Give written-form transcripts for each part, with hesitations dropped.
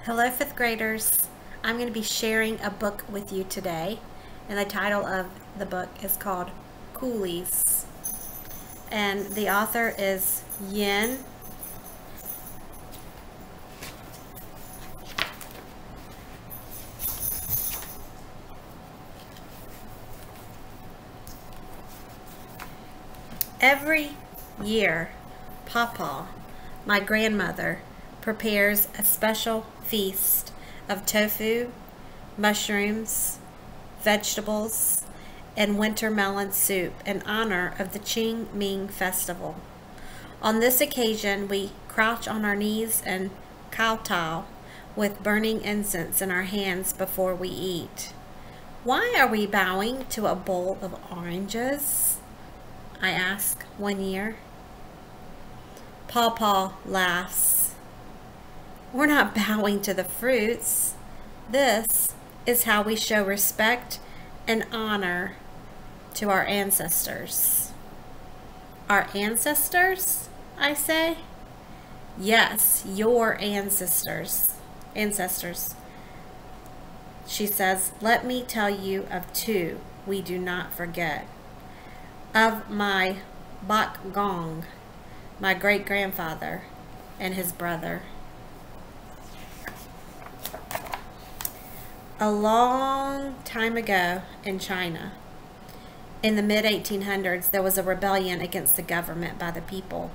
Hello, fifth graders. I'm going to be sharing a book with you today, and the title of the book is called Coolies, and the author is Yin. Every year, Papa, my grandmother, prepares a special feast of tofu, mushrooms, vegetables, and winter melon soup in honor of the Qingming festival. On this occasion, we crouch on our knees and kowtow with burning incense in our hands before we eat. Why are we bowing to a bowl of oranges? I ask one year. Pawpaw laughs. We're not bowing to the fruits. This is how we show respect and honor to our ancestors. Our ancestors, I say? Yes, your ancestors. She says, let me tell you of two we do not forget. Of my Bak Gong, my great-grandfather, and his brother. A long time ago in China, in the mid-1800s, there was a rebellion against the government by the people.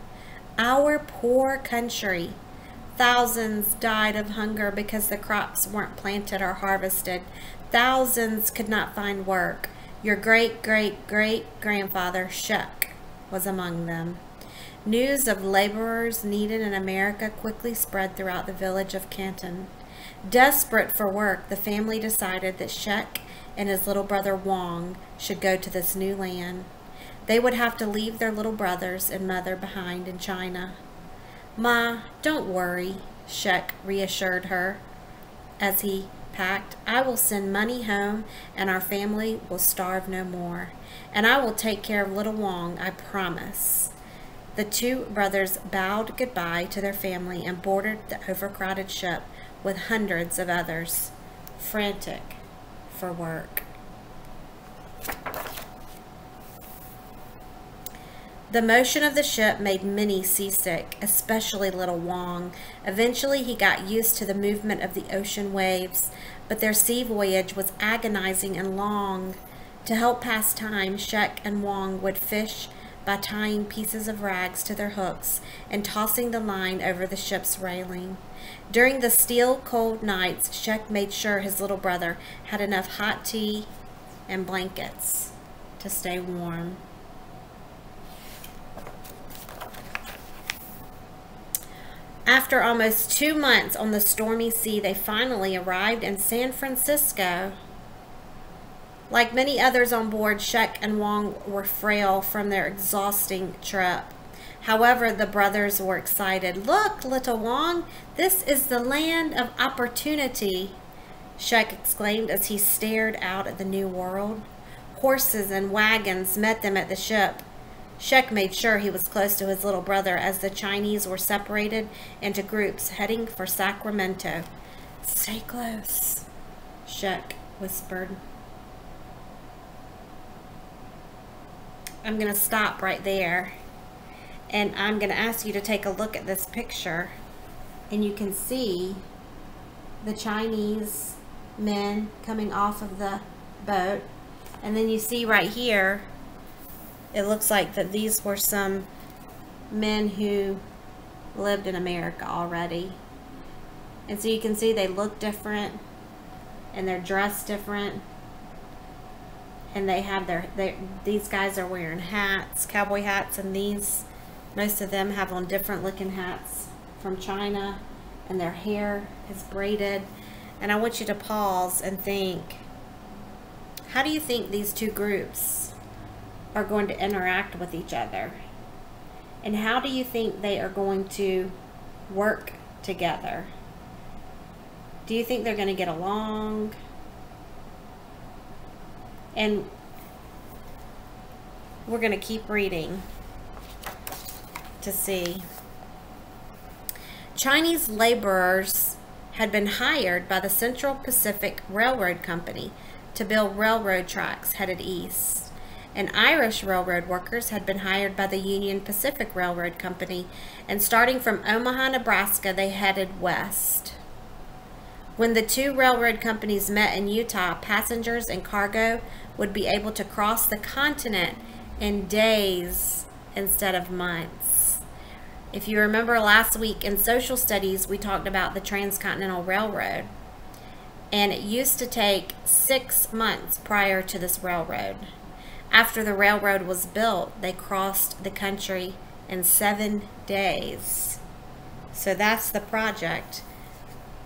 Our poor country. Thousands died of hunger because the crops weren't planted or harvested. Thousands could not find work. Your great-great-great-grandfather, Shuck, was among them. News of laborers needed in America quickly spread throughout the village of Canton. Desperate for work, the family decided that Shuck and his little brother Wong should go to this new land. They would have to leave their little brothers and mother behind in China. Ma, don't worry, Shuck reassured her as he packed. I will send money home and our family will starve no more. And I will take care of little Wong, I promise. The two brothers bowed goodbye to their family and boarded the overcrowded ship with hundreds of others, frantic for work. The motion of the ship made many seasick, especially little Wong. Eventually he got used to the movement of the ocean waves, but their sea voyage was agonizing and long. To help pass time, Shuck and Wong would fish by tying pieces of rags to their hooks and tossing the line over the ship's railing. During the steel-cold nights, Shuck made sure his little brother had enough hot tea and blankets to stay warm. After almost 2 months on the stormy sea, they finally arrived in San Francisco. Like many others on board, Shuck and Wong were frail from their exhausting trip. However, the brothers were excited. Look, little Wong, this is the land of opportunity, Shuck exclaimed as he stared out at the new world. Horses and wagons met them at the ship. Shuck made sure he was close to his little brother as the Chinese were separated into groups heading for Sacramento. Stay close, Shuck whispered. I'm going to stop right there, and I'm going to ask you to take a look at this picture, and you can see the Chinese men coming off of the boat, and then you see right here, it looks like that these were some men who lived in America already. And so you can see they look different, and they're dressed different. And they have these guys are wearing hats, cowboy hats, and most of them have on different looking hats from China, and their hair is braided. And I want you to pause and think, how do you think these two groups are going to interact with each other? And how do you think they are going to work together? Do you think they're going to get along? And we're going to keep reading to see. Chinese laborers had been hired by the Central Pacific Railroad Company to build railroad tracks headed east, and Irish railroad workers had been hired by the Union Pacific Railroad Company, and starting from Omaha, Nebraska, they headed west. When the two railroad companies met in Utah, passengers and cargo would be able to cross the continent in days instead of months. If you remember last week in social studies, we talked about the Transcontinental Railroad, and it used to take 6 months prior to this railroad. After the railroad was built, they crossed the country in 7 days. So that's the project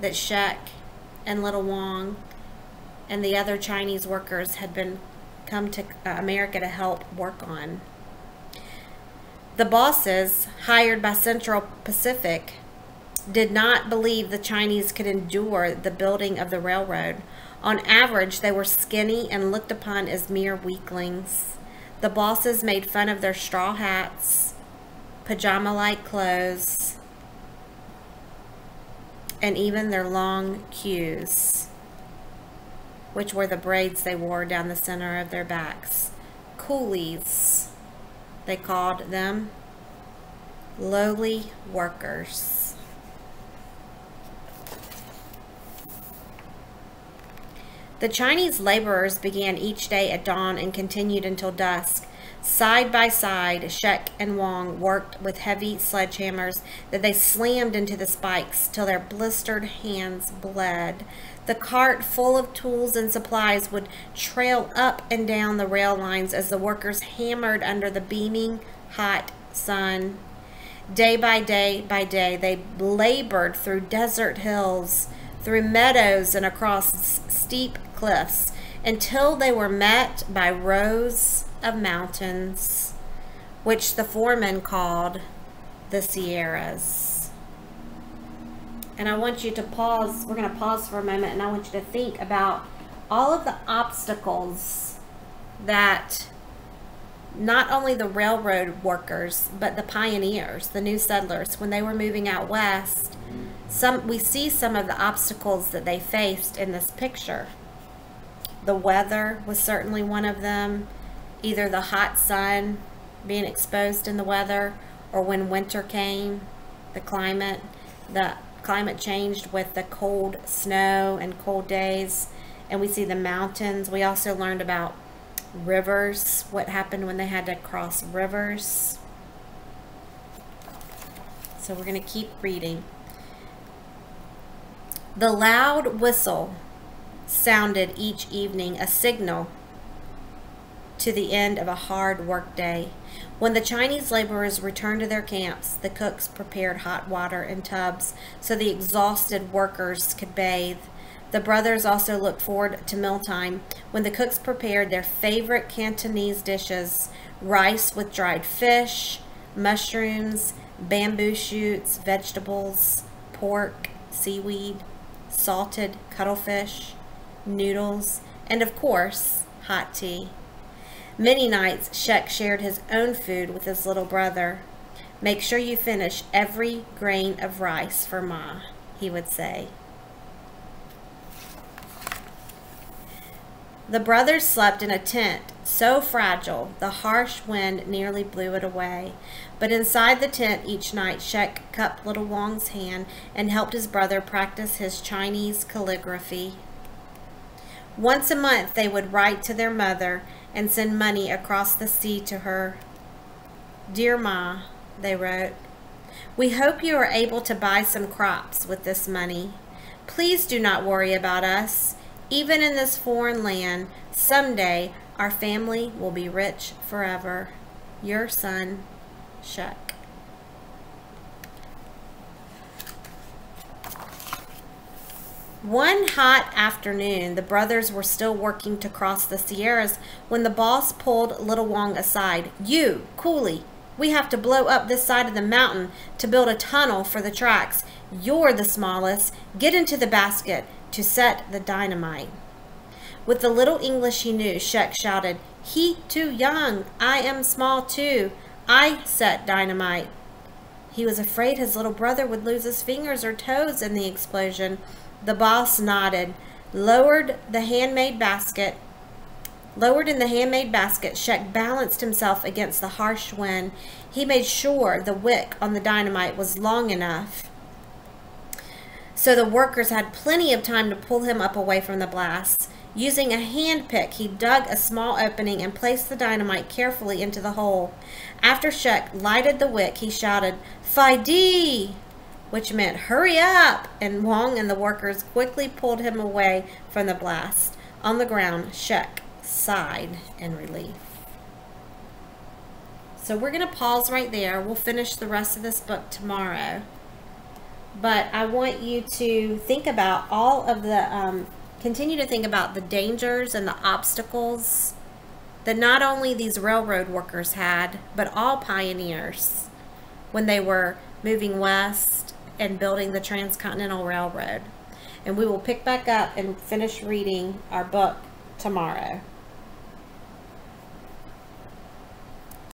that Shek and Little Wong and the other Chinese workers had come to America to help work on. The bosses hired by Central Pacific did not believe the Chinese could endure the building of the railroad. On average, they were skinny and looked upon as mere weaklings. The bosses made fun of their straw hats, pajama-like clothes, and even their long queues, which were the braids they wore down the center of their backs. Coolies, they called them, lowly workers. The Chinese laborers began each day at dawn and continued until dusk. Side by side, Shek and Wong worked with heavy sledgehammers that they slammed into the spikes till their blistered hands bled. The cart full of tools and supplies would trail up and down the rail lines as the workers hammered under the beaming, hot sun. Day by day, they labored through desert hills, through meadows, and across steep cliffs until they were met by rows of mountains, which the foreman called the Sierras. And I want you to pause. We're going to pause for a moment, and I want you to think about all of the obstacles that not only the railroad workers, but the pioneers, the new settlers, when they were moving out west, we see some of the obstacles that they faced in this picture. The weather was certainly one of them. Either the hot sun, being exposed in the weather, or when winter came, the climate changed with the cold snow and cold days. And we see the mountains. We also learned about rivers, what happened when they had to cross rivers. So we're going to keep reading. The loud whistle sounded each evening, a signal to the end of a hard work day. When the Chinese laborers returned to their camps, the cooks prepared hot water in tubs so the exhausted workers could bathe. The brothers also looked forward to mealtime, when the cooks prepared their favorite Cantonese dishes: rice with dried fish, mushrooms, bamboo shoots, vegetables, pork, seaweed, salted cuttlefish, noodles, and of course, hot tea. Many nights, Shek shared his own food with his little brother. "Make sure you finish every grain of rice for Ma," he would say. The brothers slept in a tent so fragile the harsh wind nearly blew it away. But inside the tent each night, Shek cupped Little Wong's hand and helped his brother practice his Chinese calligraphy. Once a month, they would write to their mother and send money across the sea to her. "Dear Ma," they wrote, "we hope you are able to buy some crops with this money. Please do not worry about us. Even in this foreign land, someday our family will be rich forever. Your son, Shek." One hot afternoon, the brothers were still working to cross the Sierras when the boss pulled Little Wong aside. "You, Coolie, we have to blow up this side of the mountain to build a tunnel for the tracks. You're the smallest. Get into the basket to set the dynamite." With the little English he knew, Shek shouted, "He too young. I am small too. I set dynamite." He was afraid his little brother would lose his fingers or toes in the explosion. The boss nodded, lowered in the handmade basket. Shek balanced himself against the harsh wind. He made sure the wick on the dynamite was long enough so the workers had plenty of time to pull him up away from the blast. Using a hand pick, he dug a small opening and placed the dynamite carefully into the hole. After Shek lighted the wick, he shouted, "Fai-dee!" which meant hurry up, and Wong and the workers quickly pulled him away from the blast. On the ground, Shek sighed in relief. So we're going to pause right there. We'll finish the rest of this book tomorrow. But I want you to think about all of the, continue to think about the dangers and the obstacles that not only these railroad workers had, but all pioneers when they were moving west and building the Transcontinental Railroad. And we will pick back up and finish reading our book tomorrow.